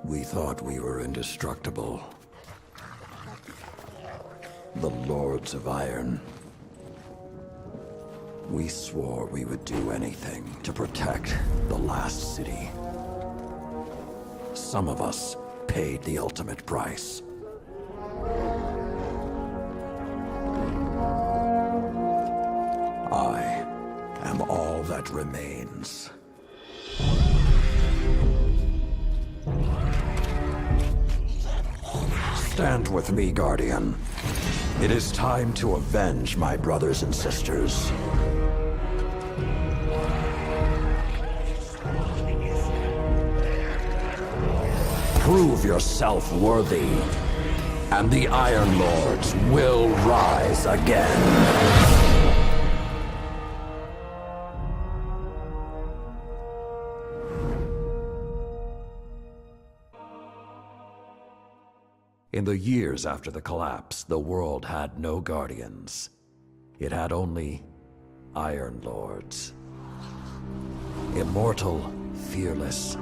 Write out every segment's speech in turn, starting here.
We thought we were indestructible. The Lords of Iron. We swore we would do anything to protect the last city. Some of us paid the ultimate price. I am all that remains. Stand with me, Guardian. It is time to avenge my brothers and sisters. Prove yourself worthy, and the Iron Lords will rise again. In the years after the collapse, the world had no Guardians. It had only Iron Lords. Immortal, fearless,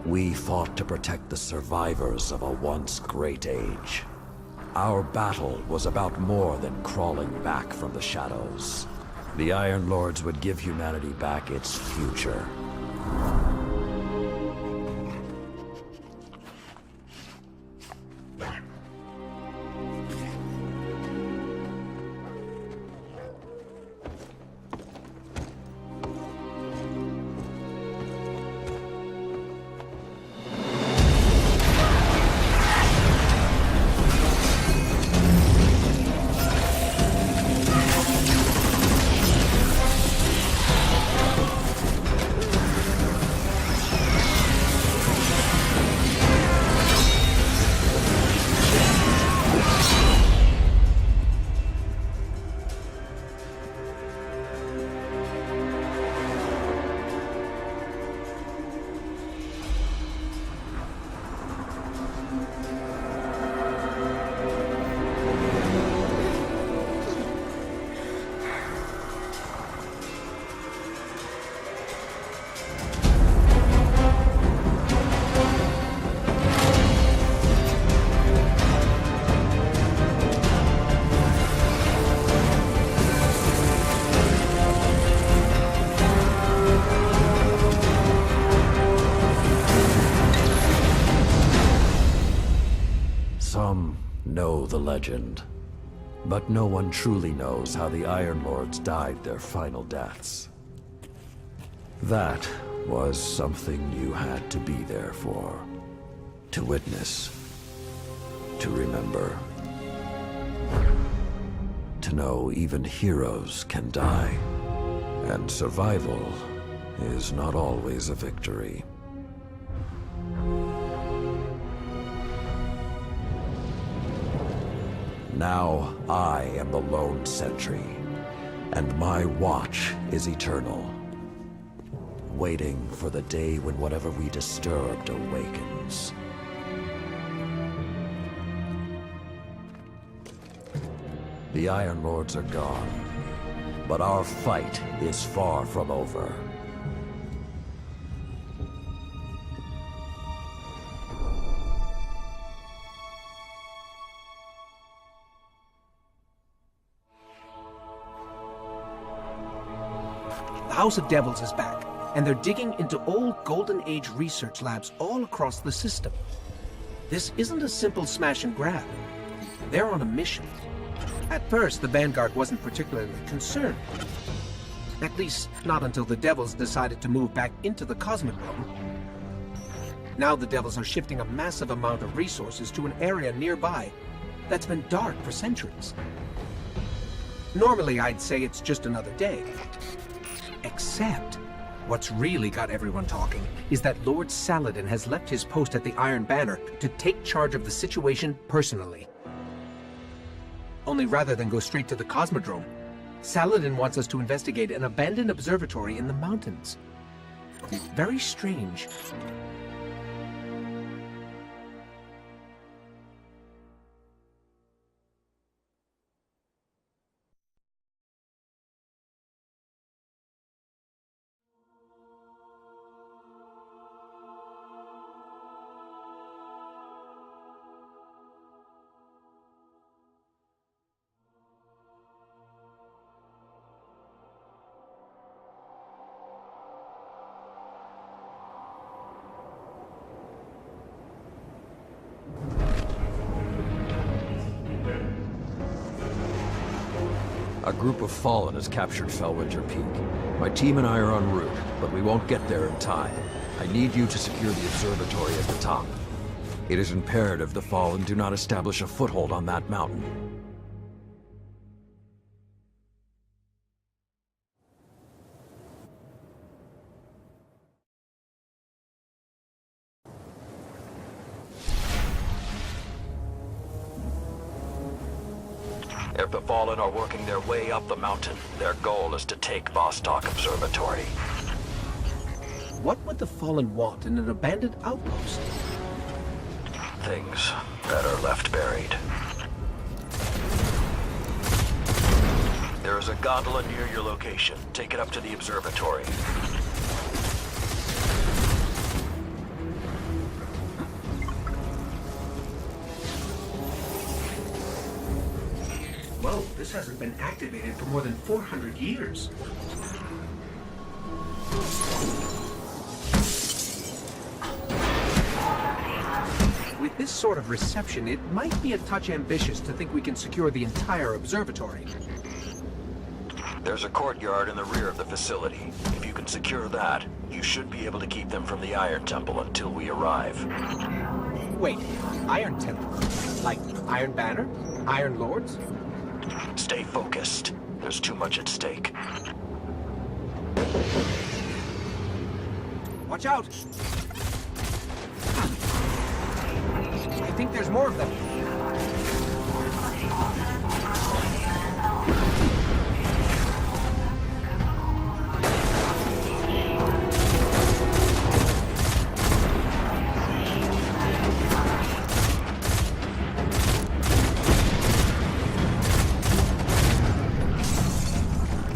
we fought to protect the survivors of a once great age. Our battle was about more than crawling back from the shadows. The Iron Lords would give humanity back its future. Some know the legend, but no one truly knows how the Iron Lords died their final deaths. That was something you had to be there for, to witness, to remember, to know even heroes can die, and survival is not always a victory. Now I am the lone sentry, and my watch is eternal, waiting for the day when whatever we disturbed awakens. The Iron Lords are gone, but our fight is far from over. The House of Devils is back, and they're digging into old Golden Age research labs all across the system. This isn't a simple smash and grab. They're on a mission. At first, the Vanguard wasn't particularly concerned. At least, not until the Devils decided to move back into the Cosmodrome. Now the Devils are shifting a massive amount of resources to an area nearby that's been dark for centuries. Normally, I'd say it's just another day. Except, what's really got everyone talking is that Lord Saladin has left his post at the Iron Banner to take charge of the situation personally. Only rather than go straight to the Cosmodrome, Saladin wants us to investigate an abandoned observatory in the mountains. Very strange. group of Fallen has captured Fellwinter Peak. My team and I are en route, but we won't get there in time. I need you to secure the observatory at the top. It is imperative the Fallen do not establish a foothold on that mountain. If the Fallen are working their way up the mountain, their goal is to take Vostok Observatory. What would the Fallen want in an abandoned outpost? Things that are left buried. There is a gondola near your location. Take it up to the observatory. Whoa, this hasn't been activated for more than 400 years. With this sort of reception, it might be a touch ambitious to think we can secure the entire observatory. There's a courtyard in the rear of the facility. If you can secure that, you should be able to keep them from the Iron Temple until we arrive. Wait, Iron Temple? Like Iron Banner? Iron Lords? Stay focused. There's too much at stake. Watch out! I think there's more of them.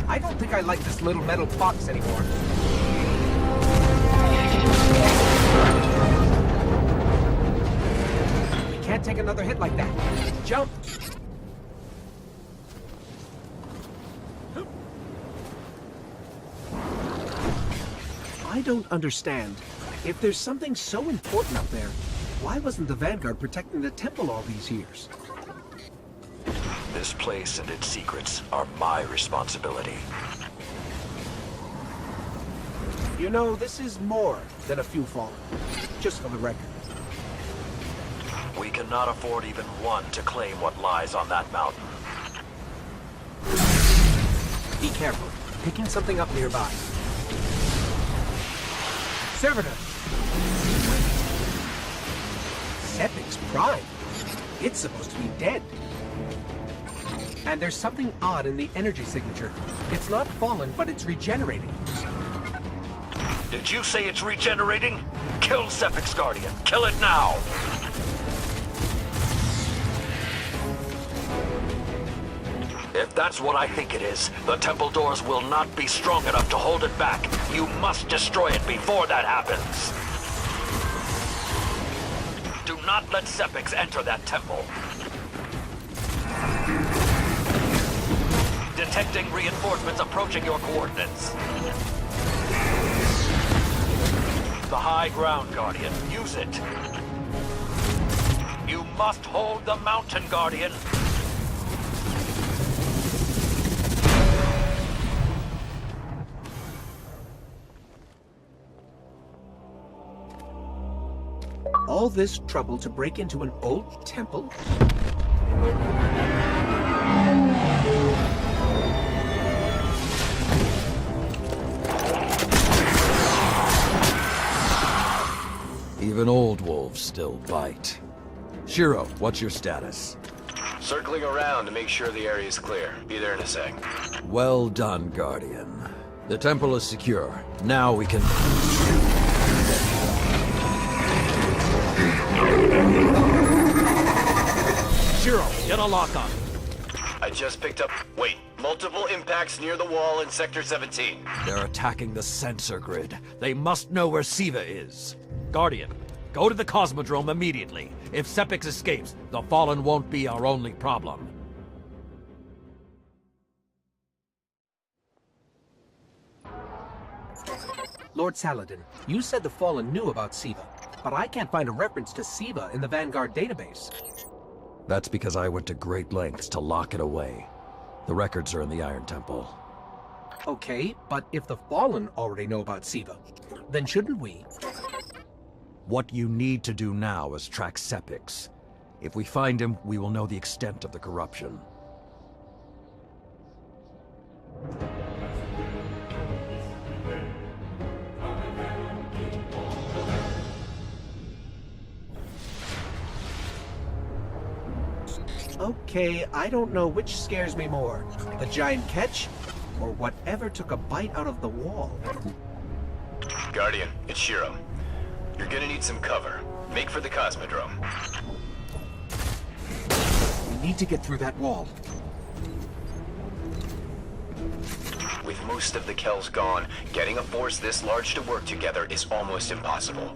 I don't think I like this little metal box anymore. Can't take another hit like that. Jump! I don't understand. If there's something so important up there, why wasn't the Vanguard protecting the temple all these years? This place and its secrets are my responsibility. You know, this is more than a few Fallen. Just for the record. We cannot afford even one to claim what lies on that mountain. Be careful. Picking something up nearby. Servitor! Sepic's Prime. It's supposed to be dead. And there's something odd in the energy signature. It's not fallen, but it's regenerating. Did you say it's regenerating? Kill Sepic's Guardian. Kill it now! If that's what I think it is, the temple doors will not be strong enough to hold it back. You must destroy it before that happens. Do not let Sepix enter that temple. Detecting reinforcements approaching your coordinates. The high ground, Guardian. Use it. You must hold the mountain, Guardian. All this trouble to break into an old temple? Even old wolves still bite. Shiro, what's your status? Circling around to make sure the area is clear. Be there in a sec. Well done, Guardian. The temple is secure. Now we can... Shiro, get a lock on. I just picked up... Wait. Multiple impacts near the wall in Sector 17. They're attacking the sensor grid. They must know where SIVA is. Guardian, go to the Cosmodrome immediately. If Sepix escapes, the Fallen won't be our only problem. Lord Saladin, you said the Fallen knew about SIVA, but I can't find a reference to SIVA in the Vanguard database. That's because I went to great lengths to lock it away. The records are in the Iron Temple. Okay, but if the Fallen already know about SIVA, then shouldn't we? What you need to do now is track Sepix. If we find him, we will know the extent of the corruption. Okay, I don't know which scares me more, the giant catch, or whatever took a bite out of the wall. Guardian, it's Shiro. You're gonna need some cover. Make for the Cosmodrome. We need to get through that wall. With most of the Kells gone, getting a force this large to work together is almost impossible.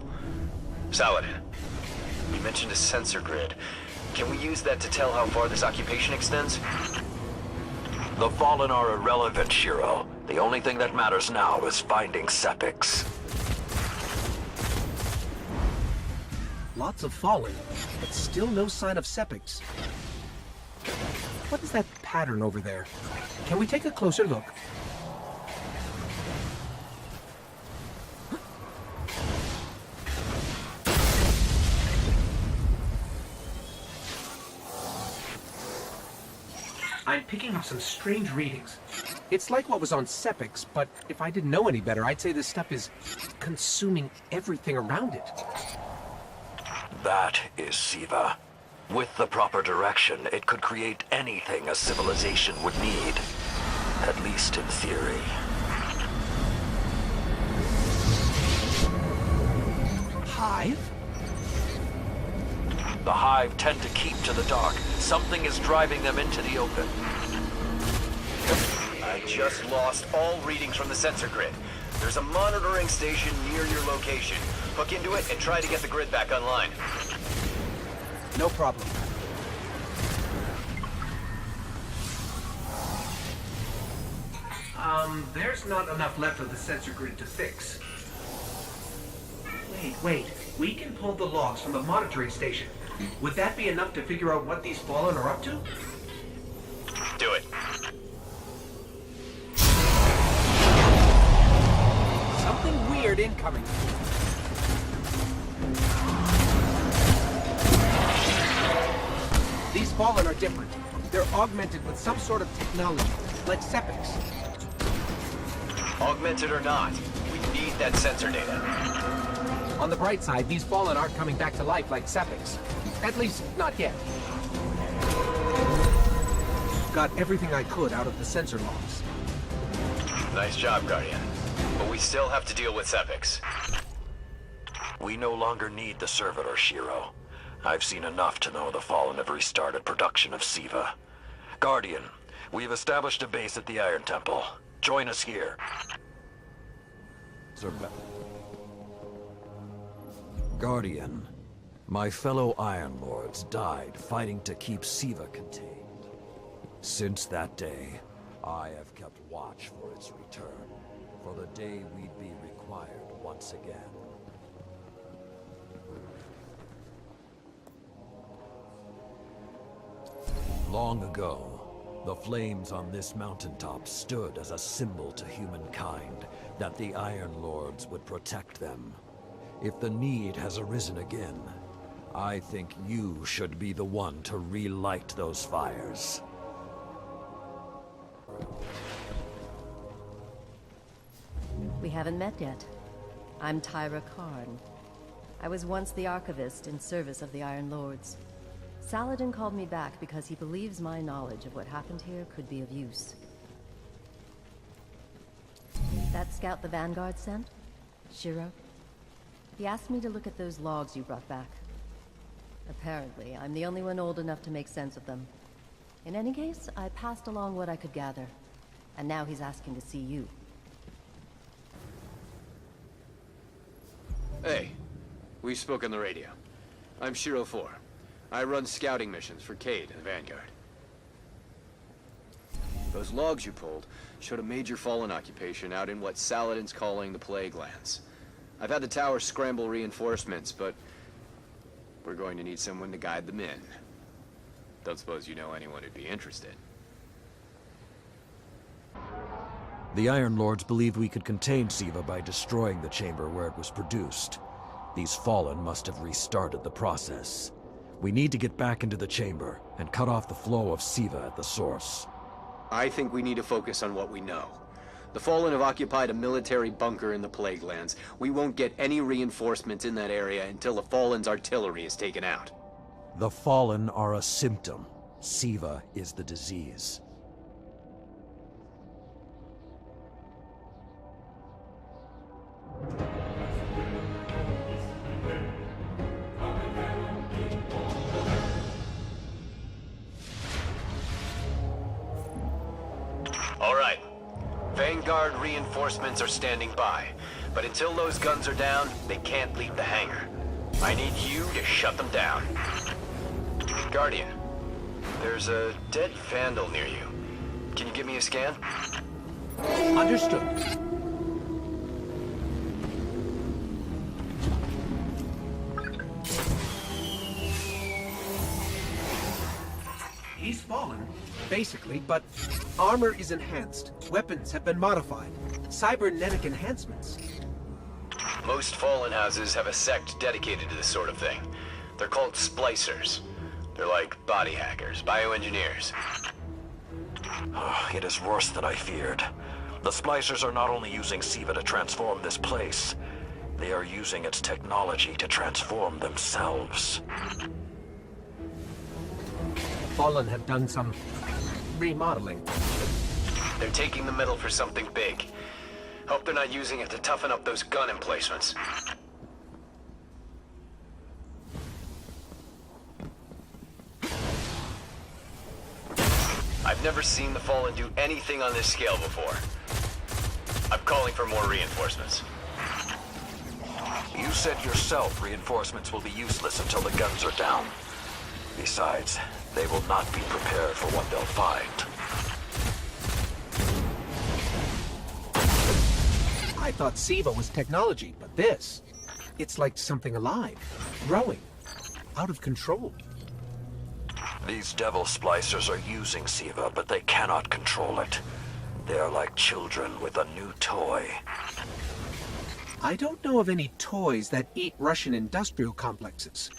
Saladin, you mentioned a sensor grid. Can we use that to tell how far this occupation extends? The Fallen are irrelevant, Shiro. The only thing that matters now is finding Sepix. Lots of Fallen, but still no sign of Sepix. What is that pattern over there? Can we take a closer look? I'm picking up some strange readings. It's like what was on Sepix, but if I didn't know any better, I'd say this stuff is consuming everything around it. That is SIVA. With the proper direction, it could create anything a civilization would need. At least in theory. Hive? The Hive tend to keep to the dark. Something is driving them into the open. I just lost all readings from the sensor grid. There's a monitoring station near your location. Hook into it and try to get the grid back online. No problem. There's not enough left of the sensor grid to fix. Wait. We can pull the logs from the monitoring station. Would that be enough to figure out what these Fallen are up to? Do it. Something weird incoming. These Fallen are different. They're augmented with some sort of technology, like Sepix. Augmented or not, we need that sensor data. On the bright side, these Fallen aren't coming back to life like Sepix. At least, not yet. Got everything I could out of the sensor logs. Nice job, Guardian. But we still have to deal with Sepix. We no longer need the servitor, Shiro. I've seen enough to know the Fallen have restarted production of SIVA. Guardian, we've established a base at the Iron Temple. Join us here. Guardian, my fellow Iron Lords died fighting to keep SIVA contained. Since that day, I have kept watch for its return, for the day we'd be required once again. Long ago, the flames on this mountaintop stood as a symbol to humankind that the Iron Lords would protect them. If the need has arisen again, I think you should be the one to relight those fires. We haven't met yet. I'm Tyra Karn. I was once the archivist in service of the Iron Lords. Saladin called me back because he believes my knowledge of what happened here could be of use. That scout the Vanguard sent? Shiro? He asked me to look at those logs you brought back. Apparently, I'm the only one old enough to make sense of them. In any case, I passed along what I could gather. And now he's asking to see you. Hey, we spoke on the radio. I'm Shiro 4. I run scouting missions for Cade and the Vanguard. Those logs you pulled showed a major Fallen occupation out in what Saladin's calling the Plague Lands. I've had the tower scramble reinforcements, but we're going to need someone to guide them in. Don't suppose you know anyone who'd be interested. The Iron Lords believed we could contain SIVA by destroying the chamber where it was produced. These Fallen must have restarted the process. We need to get back into the chamber and cut off the flow of SIVA at the source. I think we need to focus on what we know. The Fallen have occupied a military bunker in the Plague Lands. We won't get any reinforcements in that area until the Fallen's artillery is taken out. The Fallen are a symptom. SIVA is the disease. All right. Vanguard reinforcements are standing by, but until those guns are down, they can't leave the hangar. I need you to shut them down. Guardian, there's a dead Vandal near you. Can you give me a scan? Understood. He's fallen, basically, but armor is enhanced. Weapons have been modified. Cybernetic enhancements. Most Fallen houses have a sect dedicated to this sort of thing. They're called splicers. They're like body hackers, bioengineers. It is worse than I feared. The Splicers are not only using SIVA to transform this place, they are using its technology to transform themselves. Fallen have done some remodeling. They're taking the metal for something big. Hope they're not using it to toughen up those gun emplacements. I've never seen the Fallen do anything on this scale before. I'm calling for more reinforcements. You said yourself reinforcements will be useless until the guns are down. Besides, they will not be prepared for what they'll find. I thought SIVA was technology, but this, it's like something alive, growing, out of control. These devil splicers are using SIVA, but they cannot control it. They are like children with a new toy. I don't know of any toys that eat Russian industrial complexes.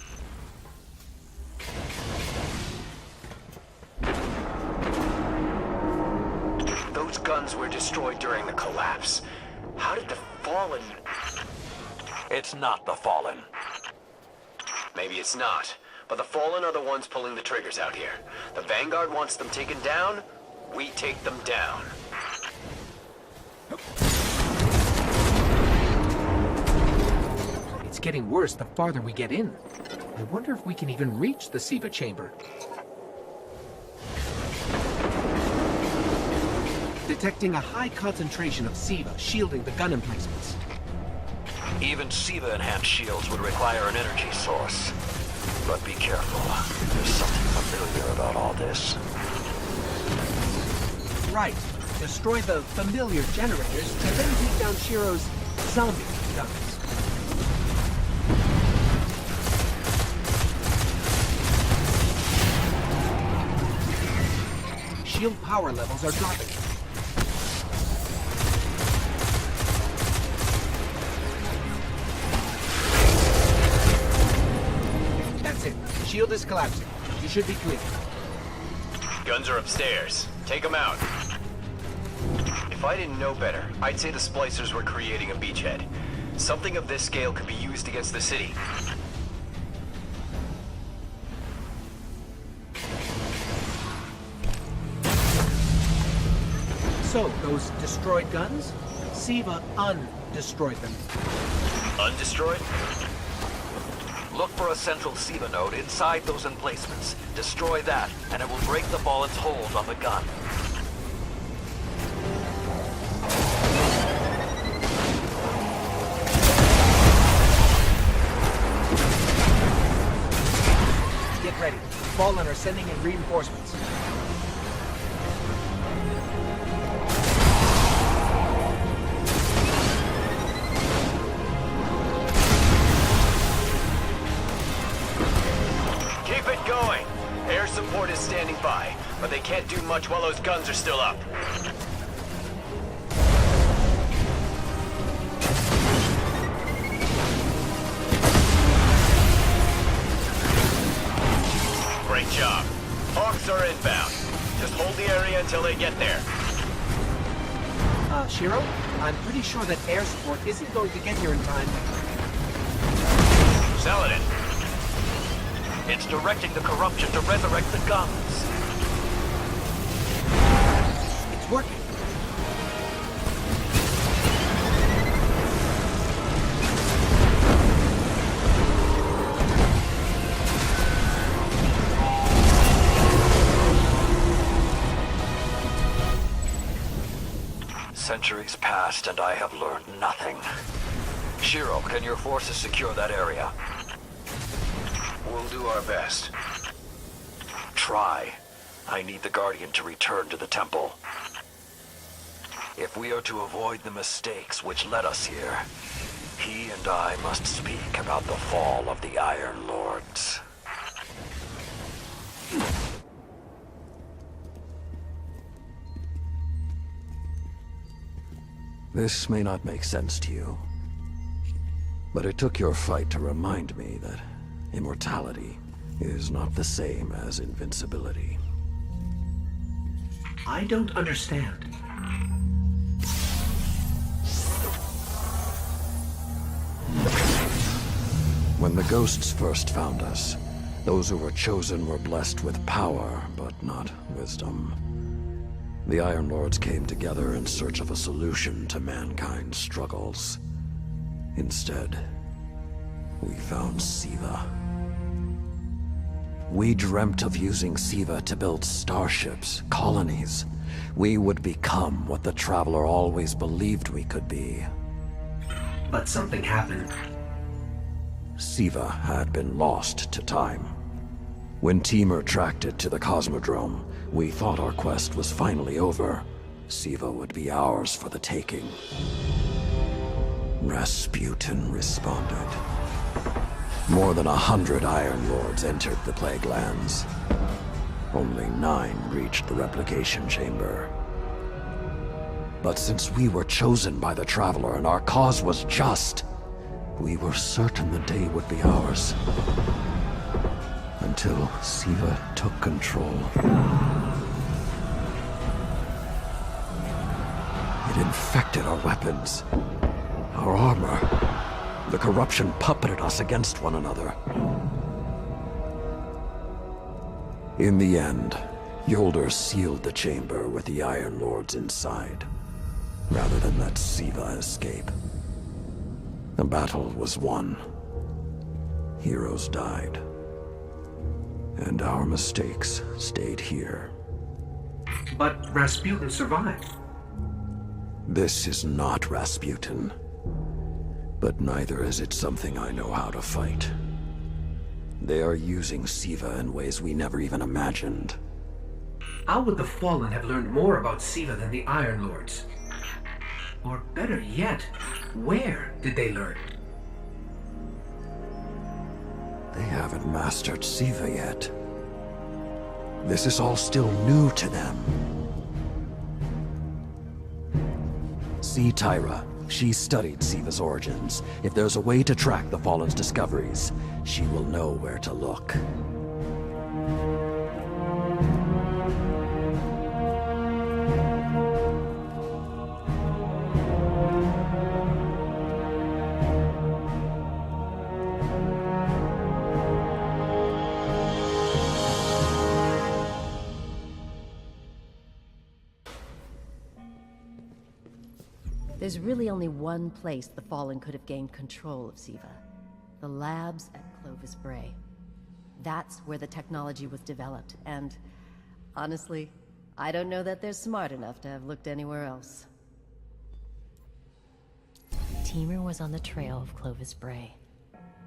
Those guns were destroyed during the collapse. How did the Fallen... It's not the Fallen. Maybe it's not, but the Fallen are the ones pulling the triggers out here. The Vanguard wants them taken down, we take them down. It's getting worse the farther we get in. I wonder if we can even reach the SIVA chamber. Detecting a high concentration of SIVA shielding the gun emplacements. Even SIVA-enhanced shields would require an energy source. But be careful. There's something familiar about all this. Right. Destroy the familiar generators and then take down Shiro's zombie guns. Shield power levels are dropping. That's it. Shield is collapsing. You should be clear. Guns are upstairs. Take them out. If I didn't know better, I'd say the Splicers were creating a beachhead. Something of this scale could be used against the city. So, those destroyed guns? SIVA undestroyed them. Undestroyed? Look for a central SIVA node inside those emplacements. Destroy that, and it will break the Fallen's hold on the gun. Get ready. Fallen are sending in reinforcements. Keep it going. Air support is standing by, but they can't do much while those guns are still up. Shiro, I'm pretty sure that air support isn't going to get here in time. Saladin. It's directing the corruption to resurrect the guns. It's working. Centuries passed and I have learned nothing. Shiro, can your forces secure that area? We'll do our best. Try. I need the Guardian to return to the temple. If we are to avoid the mistakes which led us here, he and I must speak about the fall of the Iron Lords. This may not make sense to you, but it took your fight to remind me that immortality is not the same as invincibility. I don't understand. When the ghosts first found us, those who were chosen were blessed with power, but not wisdom. The Iron Lords came together in search of a solution to mankind's struggles. Instead, we found SIVA. We dreamt of using SIVA to build starships, colonies. We would become what the Traveler always believed we could be. But something happened. SIVA had been lost to time. When Temur tracked it to the Cosmodrome, we thought our quest was finally over. SIVA would be ours for the taking. Rasputin responded. More than 100 Iron Lords entered the Plague Lands. Only 9 reached the replication chamber. But since we were chosen by the Traveler and our cause was just, we were certain the day would be ours. Until SIVA took control. It infected our weapons, our armor. The corruption puppeted us against one another. In the end, Yolder sealed the chamber with the Iron Lords inside, rather than let SIVA escape. The battle was won. Heroes died. And our mistakes stayed here. But Rasputin survived. This is not Rasputin. But neither is it something I know how to fight. They are using SIVA in ways we never even imagined. How would the Fallen have learned more about SIVA than the Iron Lords? Or better yet, where did they learn? They haven't mastered SIVA yet. This is all still new to them. See Tyra. She studied SIVA's origins. If there's a way to track the Fallen's discoveries, she will know where to look. There's really only one place the Fallen could have gained control of SIVA. The labs at Clovis Bray. That's where the technology was developed, and honestly, I don't know that they're smart enough to have looked anywhere else. Temur was on the trail of Clovis Bray,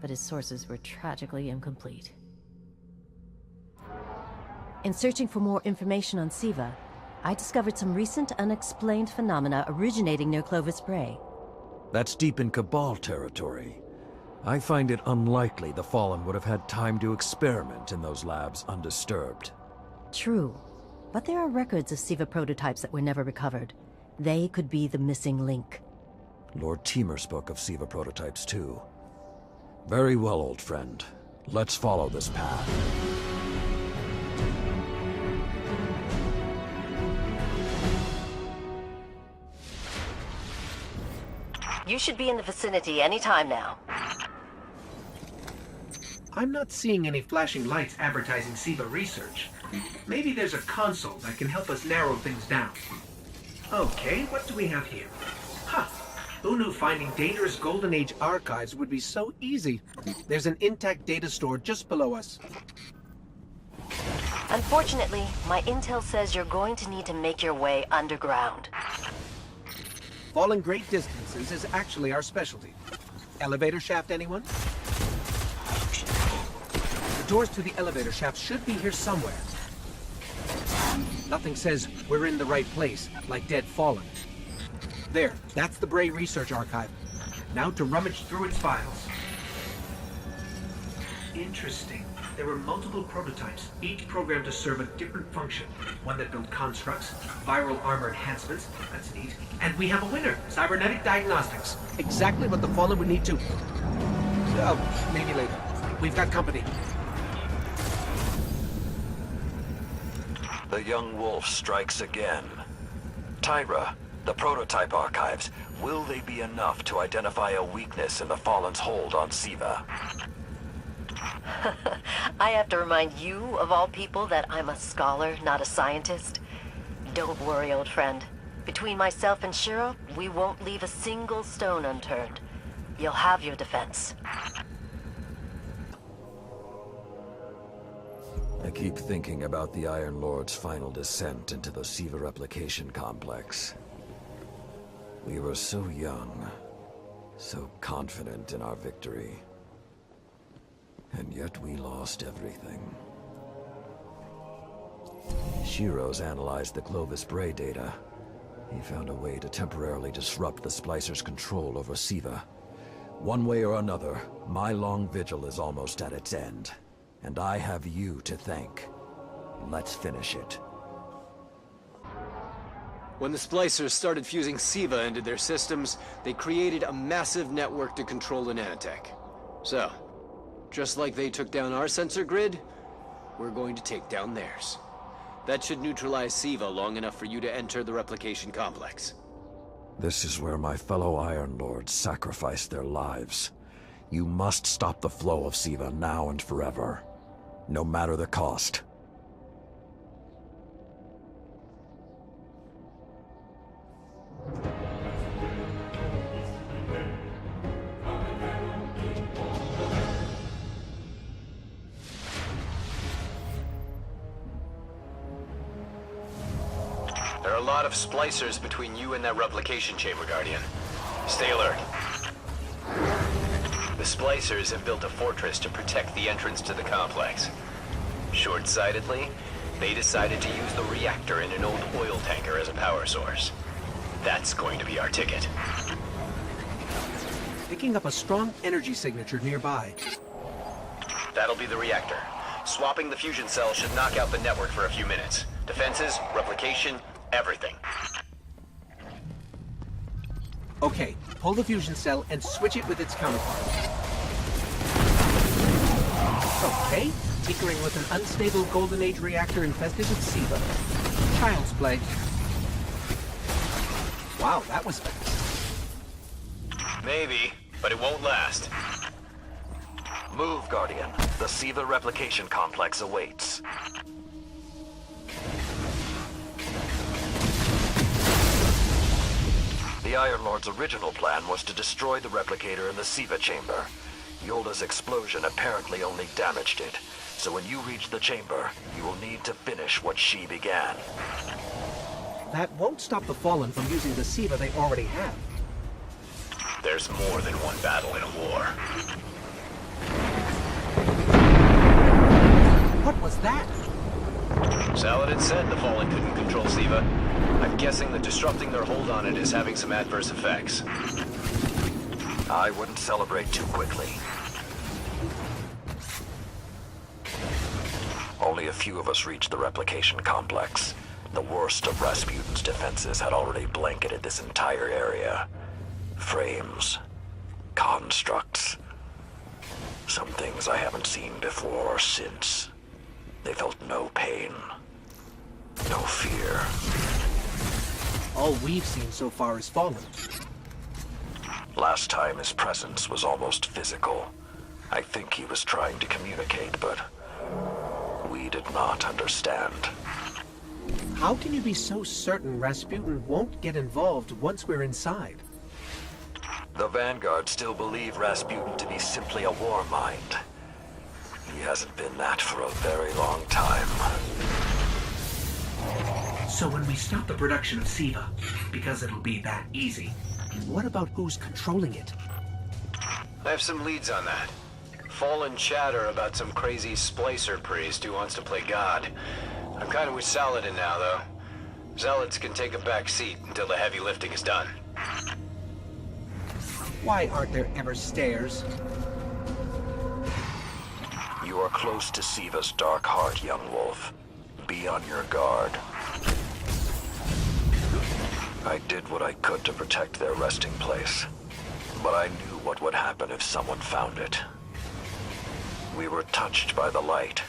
but his sources were tragically incomplete. In searching for more information on SIVA, I discovered some recent unexplained phenomena originating near Clovis Bray. That's deep in Cabal territory. I find it unlikely the Fallen would have had time to experiment in those labs undisturbed. True, but there are records of SIVA prototypes that were never recovered. They could be the missing link. Lord Temur spoke of SIVA prototypes too. Very well, old friend. Let's follow this path. You should be in the vicinity any time now. I'm not seeing any flashing lights advertising SIVA research. Maybe there's a console that can help us narrow things down. Okay, what do we have here? Huh. Who knew finding dangerous Golden Age archives would be so easy? There's an intact data store just below us. Unfortunately, my intel says you're going to need to make your way underground. Falling great distances is actually our specialty. Elevator shaft, anyone? The doors to the elevator shaft should be here somewhere. Nothing says we're in the right place, like Dead Fallen. There, that's the Bray Research Archive. Now to rummage through its files. Interesting. There were multiple prototypes, each programmed to serve a different function. One that built constructs, viral armor enhancements, that's neat. And we have a winner, cybernetic diagnostics. Exactly what the Fallen would need to... Oh, maybe later. We've got company. The young wolf strikes again. Tyra, the prototype archives, will they be enough to identify a weakness in the Fallen's hold on SIVA? I have to remind you, of all people, that I'm a scholar, not a scientist. Don't worry, old friend. Between myself and Shiro, we won't leave a single stone unturned. You'll have your defense. I keep thinking about the Iron Lord's final descent into the SIVA replication complex. We were so young, so confident in our victory. And yet we lost everything. Shiro's analyzed the Clovis Bray data. He found a way to temporarily disrupt the Splicer's control over SIVA. One way or another, my long vigil is almost at its end. And I have you to thank. Let's finish it. When the Splicers started fusing SIVA into their systems, they created a massive network to control the nanotech. So, just like they took down our sensor grid, we're going to take down theirs. That should neutralize SIVA long enough for you to enter the replication complex. This is where my fellow Iron Lords sacrificed their lives. You must stop the flow of SIVA now and forever. No matter the cost. There are a lot of splicers between you and that replication chamber, Guardian. Stay alert. The splicers have built a fortress to protect the entrance to the complex. Short-sightedly, they decided to use the reactor in an old oil tanker as a power source. That's going to be our ticket. Picking up a strong energy signature nearby. That'll be the reactor. Swapping the fusion cell should knock out the network for a few minutes. Defenses, replication, everything. Okay, pull the fusion cell and switch it with its counterpart. Okay, tinkering with an unstable Golden Age reactor infested with SIVA. Child's play. Wow, that was fast. Maybe, but it won't last. Move, Guardian. The SIVA replication complex awaits. The Iron Lord's original plan was to destroy the replicator in the SIVA chamber. Yolda's explosion apparently only damaged it, so when you reach the chamber, you will need to finish what she began. That won't stop the Fallen from using the SIVA they already have. There's more than one battle in a war. What was that? Saladin said the Fallen couldn't control SIVA. I'm guessing that disrupting their hold on it is having some adverse effects. I wouldn't celebrate too quickly. Only a few of us reached the replication complex. The worst of Rasputin's defenses had already blanketed this entire area. Frames, constructs, some things I haven't seen before or since. They felt no pain, no fear. All we've seen so far is Fallen. Last time his presence was almost physical. I think he was trying to communicate, but we did not understand. How can you be so certain Rasputin won't get involved once we're inside? The Vanguard still believe Rasputin to be simply a war mind. He hasn't been that for a very long time. So when we stop the production of SIVA, because it'll be that easy, what about who's controlling it? I have some leads on that. Fallen chatter about some crazy splicer priest who wants to play God. I'm kind of with Saladin now, though. Zealots can take a back seat until the heavy lifting is done. Why aren't there ever stairs? You are close to Siva's dark heart, young wolf. Be on your guard. I did what I could to protect their resting place, but I knew what would happen if someone found it. We were touched by the light.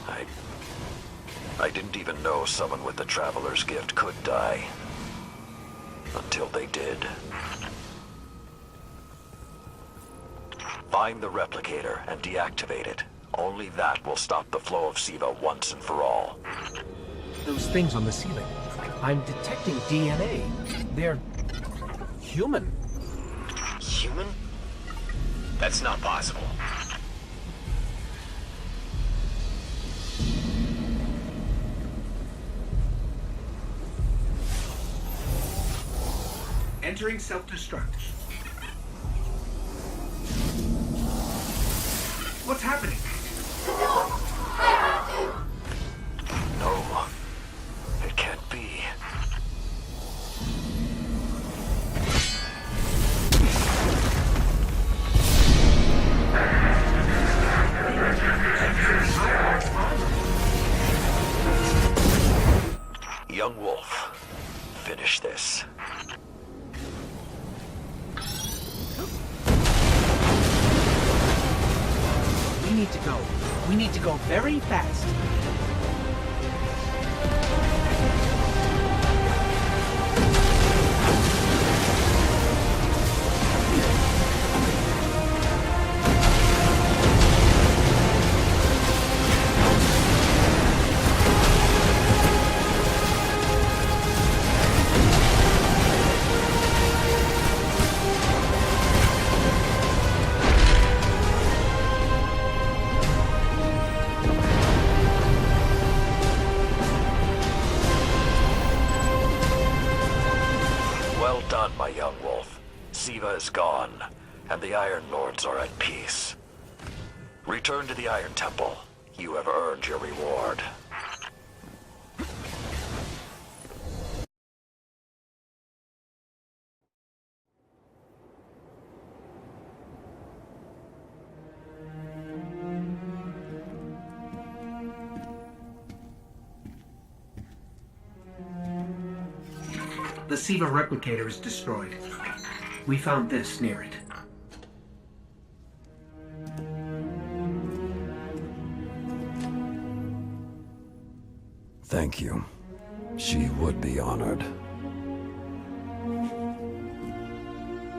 I didn't even know someone with the Traveler's Gift could die. Until they did. Find the replicator and deactivate it. Only that will stop the flow of SIVA once and for all. Those things on the ceiling. I'm detecting DNA. They're human. Human? That's not possible. Entering self-destruct. What's happening? No, it can't be. Young wolf, finish this. We need to go. We need to go very fast. Well done, my young wolf. SIVA is gone, and the Iron Lords are at peace. Return to the Iron Temple. You have earned your reward. The SIVA replicator is destroyed. We found this near it. Thank you. She would be honored.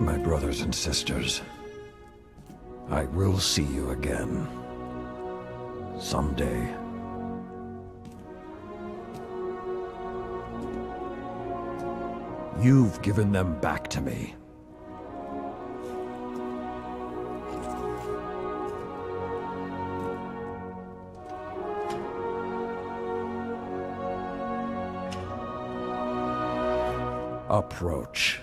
My brothers and sisters, I will see you again. Someday. You've given them back to me. Approach.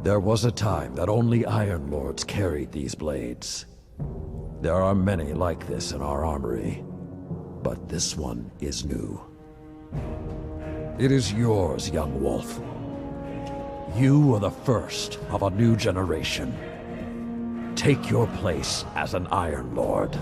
There was a time that only Iron Lords carried these blades. There are many like this in our armory, but this one is new. It is yours, young wolf. You are the first of a new generation. Take your place as an Iron Lord.